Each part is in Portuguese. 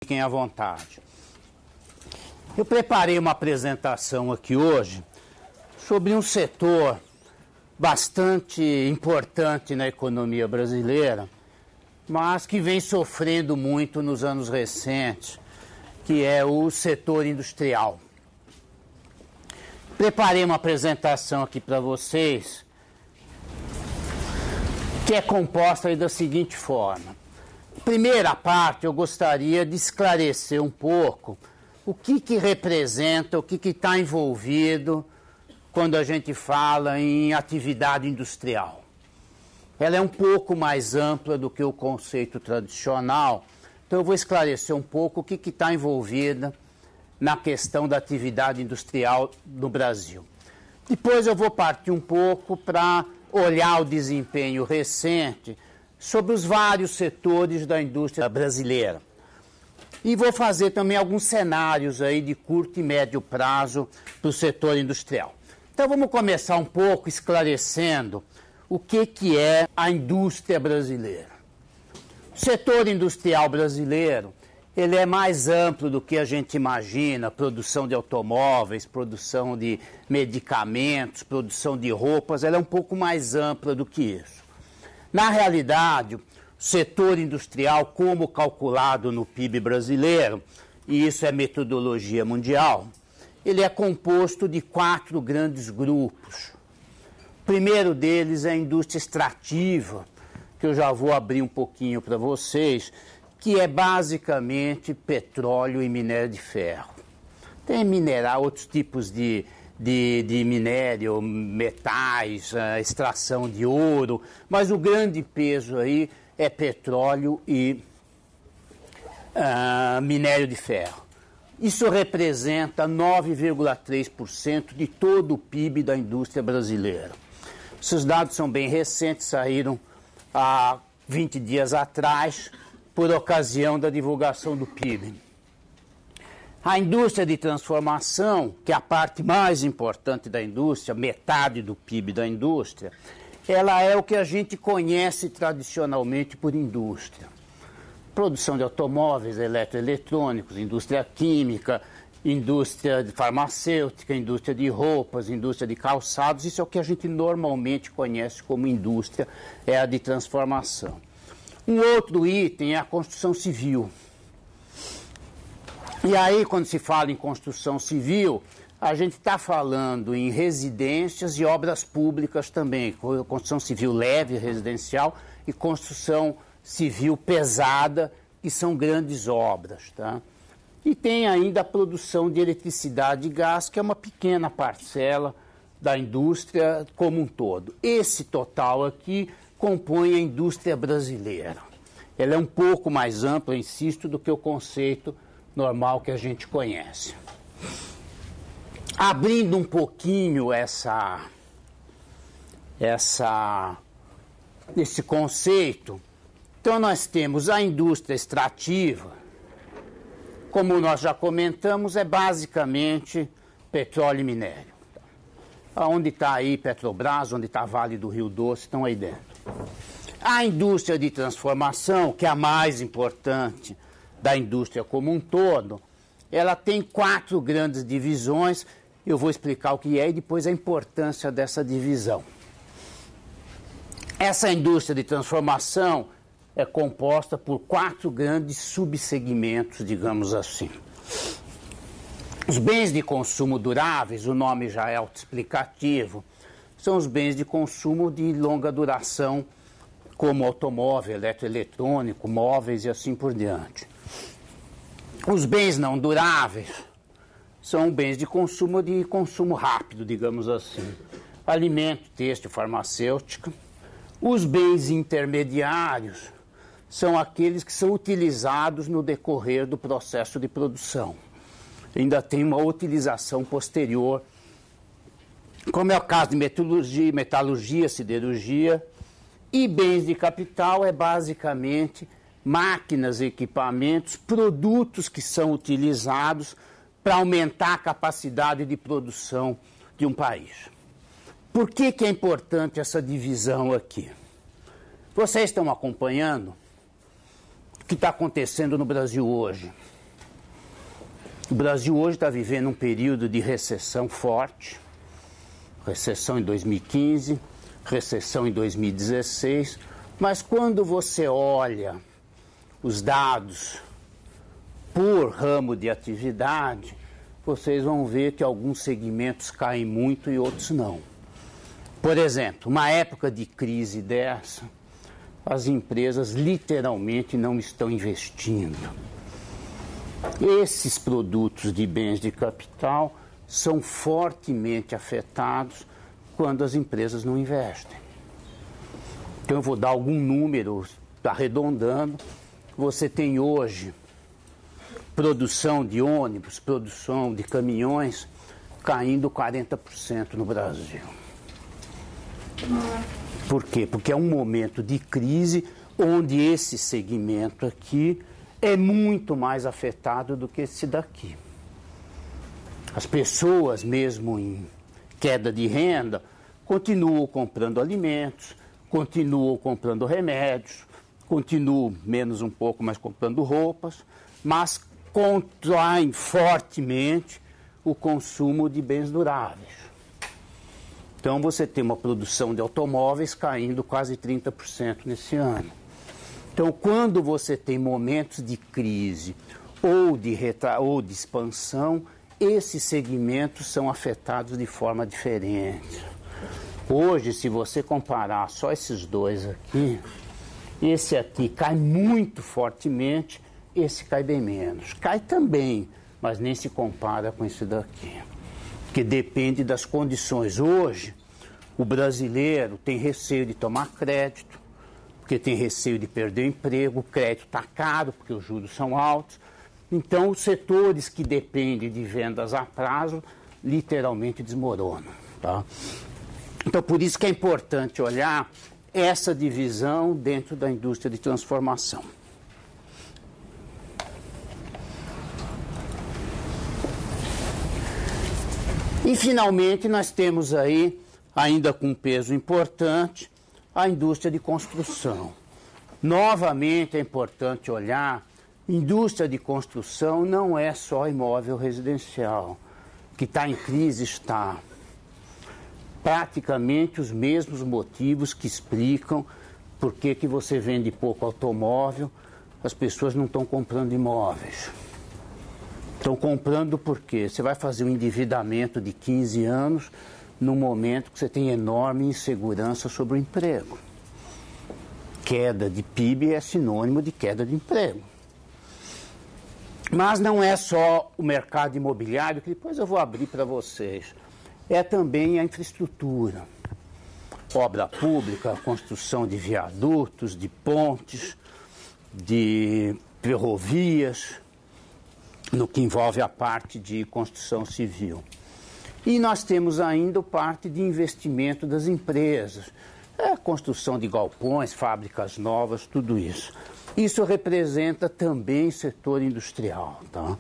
Fiquem à vontade. Eu preparei uma apresentação aqui hoje sobre um setor bastante importante na economia brasileira, mas que vem sofrendo muito nos anos recentes, que é o setor industrial. Preparei uma apresentação aqui para vocês, que é composta da seguinte forma. Primeira parte, eu gostaria de esclarecer um pouco o que representa, o que está envolvido quando a gente fala em atividade industrial. Ela é um pouco mais ampla do que o conceito tradicional, então eu vou esclarecer um pouco o que está envolvido na questão da atividade industrial no Brasil. Depois eu vou partir um pouco para olhar o desempenho recente sobre os vários setores da indústria brasileira. E vou fazer também alguns cenários aí de curto e médio prazo para o setor industrial. Então vamos começar um pouco esclarecendo o que é a indústria brasileira. O setor industrial brasileiro, ele é mais amplo do que a gente imagina, produção de automóveis, produção de medicamentos, produção de roupas, ela é um pouco mais ampla do que isso. Na realidade, o setor industrial, como calculado no PIB brasileiro, e isso é metodologia mundial, ele é composto de 4 grandes grupos. O primeiro deles é a indústria extrativa, que eu já vou abrir um pouquinho para vocês, que é basicamente petróleo e minério de ferro. Tem mineral, outros tipos de minério, metais, extração de ouro, mas o grande peso aí é petróleo e minério de ferro. Isso representa 9,3% de todo o PIB da indústria brasileira. Esses dados são bem recentes, saíram há 20 dias atrás, por ocasião da divulgação do PIB. A indústria de transformação, que é a parte mais importante da indústria, metade do PIB da indústria, ela é o que a gente conhece tradicionalmente por indústria. Produção de automóveis, eletroeletrônicos, indústria química, indústria farmacêutica, indústria de roupas, indústria de calçados, isso é o que a gente normalmente conhece como indústria, é a de transformação. Um outro item é a construção civil. E aí, quando se fala em construção civil, a gente está falando em residências e obras públicas também, construção civil leve, residencial, e construção civil pesada, que são grandes obras, tá? E tem ainda a produção de eletricidade e gás, que é uma pequena parcela da indústria como um todo. Esse total aqui compõe a indústria brasileira. Ela é um pouco mais ampla, insisto, do que o conceito normal que a gente conhece. Abrindo um pouquinho esse conceito, então nós temos a indústria extrativa, como nós já comentamos, é basicamente petróleo e minério. Onde está aí Petrobras, onde está Vale do Rio Doce, estão aí dentro. A indústria de transformação, que é a mais importante da indústria como um todo, ela tem 4 grandes divisões. Eu vou explicar o que é e depois a importância dessa divisão. Essa indústria de transformação é composta por 4 grandes subsegmentos, digamos assim. Os bens de consumo duráveis, o nome já é autoexplicativo, são os bens de consumo de longa duração, como automóvel, eletroeletrônico, móveis e assim por diante. Os bens não duráveis são bens de consumo rápido, digamos assim. Alimento, têxtil, farmacêutica. Os bens intermediários são aqueles que são utilizados no decorrer do processo de produção. Ainda tem uma utilização posterior, como é o caso de metalurgia, siderurgia. E bens de capital é basicamente máquinas, equipamentos, produtos que são utilizados para aumentar a capacidade de produção de um país. Por que é importante essa divisão aqui? Vocês estão acompanhando o que está acontecendo no Brasil hoje. O Brasil hoje está vivendo um período de recessão forte, recessão em 2015, recessão em 2016, mas quando você olha os dados por ramo de atividade, vocês vão ver que alguns segmentos caem muito e outros não. Por exemplo, uma época de crise dessa, as empresas literalmente não estão investindo. Esses produtos de bens de capital são fortemente afetados quando as empresas não investem. Então eu vou dar algum número, arredondando. Você tem hoje produção de ônibus, produção de caminhões caindo 40% no Brasil. Por quê? Porque é um momento de crise onde esse segmento aqui é muito mais afetado do que esse daqui. As pessoas, mesmo em queda de renda, continuam comprando alimentos, continuam comprando remédios, continuam menos um pouco, mas comprando roupas, mas contraem fortemente o consumo de bens duráveis. Então você tem uma produção de automóveis caindo quase 30% nesse ano. Então, quando você tem momentos de crise ou de expansão, esses segmentos são afetados de forma diferente. Hoje, se você comparar só esses dois aqui, esse aqui cai muito fortemente, esse cai bem menos. Cai também, mas nem se compara com esse daqui, porque depende das condições. Hoje, o brasileiro tem receio de tomar crédito, porque tem receio de perder o emprego, o crédito está caro, porque os juros são altos. Então, os setores que dependem de vendas a prazo, literalmente desmoronam. Tá? Então, por isso que é importante olhar essa divisão dentro da indústria de transformação. E, finalmente, nós temos aí, ainda com um peso importante, a indústria de construção. Novamente é importante olhar, indústria de construção não é só imóvel residencial, que está em crise, está. Praticamente os mesmos motivos que explicam por que você vende pouco automóvel, as pessoas não estão comprando imóveis. Estão comprando por quê? Você vai fazer um endividamento de 15 anos no momento que você tem enorme insegurança sobre o emprego. Queda de PIB é sinônimo de queda de emprego. Mas não é só o mercado imobiliário, que depois eu vou abrir para vocês. É também a infraestrutura. Obra pública, construção de viadutos, de pontes, de ferrovias, no que envolve a parte de construção civil. E nós temos ainda a parte de investimento das empresas, construção de galpões, fábricas novas, tudo isso. Isso representa também setor industrial. Tá?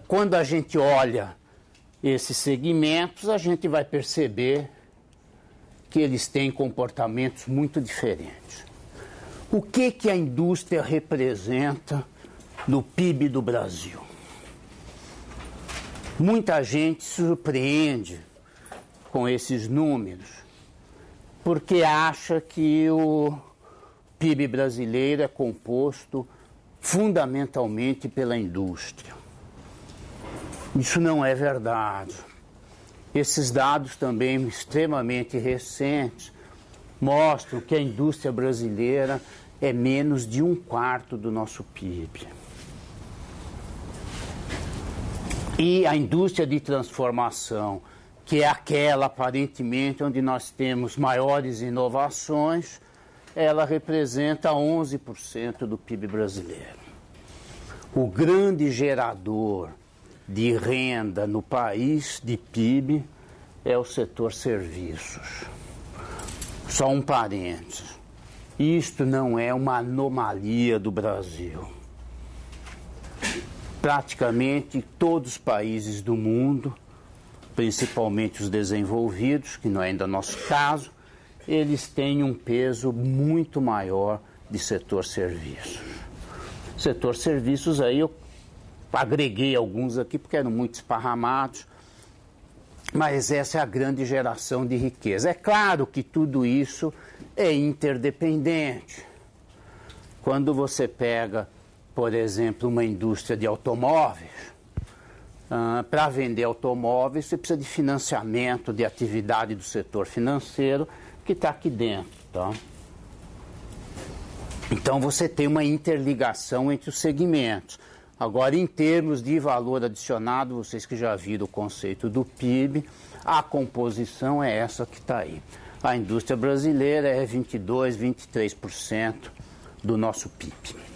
Quando a gente olha esses segmentos, a gente vai perceber que eles têm comportamentos muito diferentes. O que a indústria representa no PIB do Brasil? Muita gente se surpreende com esses números, porque acha que o PIB brasileiro é composto fundamentalmente pela indústria. Isso não é verdade. Esses dados também extremamente recentes mostram que a indústria brasileira é menos de 1/4 do nosso PIB. E a indústria de transformação, que é aquela aparentemente onde nós temos maiores inovações, ela representa 11% do PIB brasileiro. O grande gerador de renda no país, de PIB, é o setor serviços. Só um parênteses. Isto não é uma anomalia do Brasil. Praticamente todos os países do mundo, principalmente os desenvolvidos, que não é ainda nosso caso, eles têm um peso muito maior de setor serviços. Setor serviços aí eu agreguei alguns aqui porque eram muito esparramados, mas essa é a grande geração de riqueza. É claro que tudo isso é interdependente. Quando você pega, por exemplo, uma indústria de automóveis, para vender automóveis você precisa de financiamento, de atividade do setor financeiro que está aqui dentro, tá? Então você tem uma interligação entre os segmentos. Agora, em termos de valor adicionado, vocês que já viram o conceito do PIB, a composição é essa que está aí. A indústria brasileira é 22%, 23% do nosso PIB.